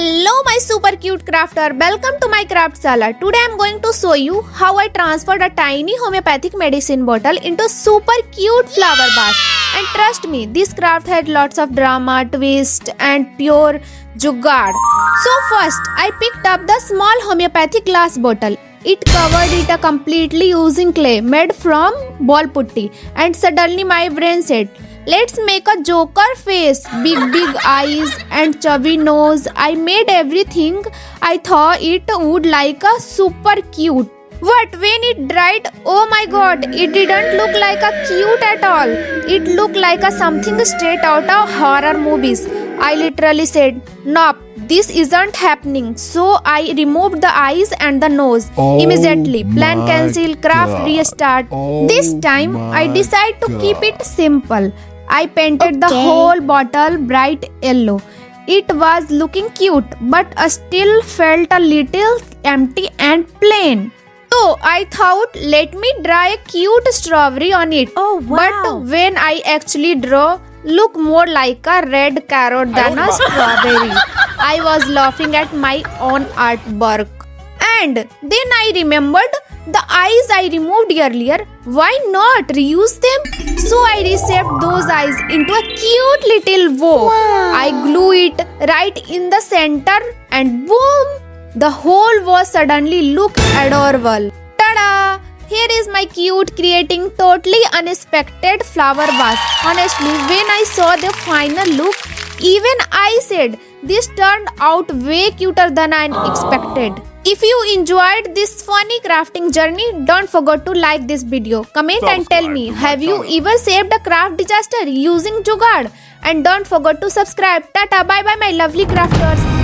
Hello my super cute crafter, welcome to my craft-sala. Today I am going to show you how I transferred a tiny homeopathic medicine bottle into super cute flower vase. And trust me, this craft had lots of drama, twist and pure jugaad. So first, I picked up the small homeopathic glass bottle. It covered it completely using clay made from ball putty, and suddenly my brain said, let's make a joker face, big eyes and chubby nose. I made everything I thought it would like a super cute. But when it dried, oh my god, it didn't look like a cute at all. It looked like a something straight out of horror movies. I literally said, nope, this isn't happening. So I removed the eyes and the nose. Immediately, plan cancel, craft restart. This time, I decided to keep it simple. I painted the whole bottle bright yellow. It was looking cute, but still felt a little empty and plain. So I thought, let me draw a cute strawberry on it. But when I actually draw, look more like a red carrot than a strawberry. I was laughing at my own artwork. And then I remembered the eyes I removed earlier. Why not reuse them? So I reshaped those eyes into a cute little bow. I glue it right in the center and boom! The whole vase suddenly looked adorable. Ta-da! Here is my cute creating totally unexpected flower vase. Honestly, when I saw the final look, even I said, this turned out way cuter than I expected. If you enjoyed this funny crafting journey, don't forget to like this video, comment and tell me, have you ever saved a craft disaster using jugaad? And don't forget to subscribe. Tata, bye bye my lovely crafters.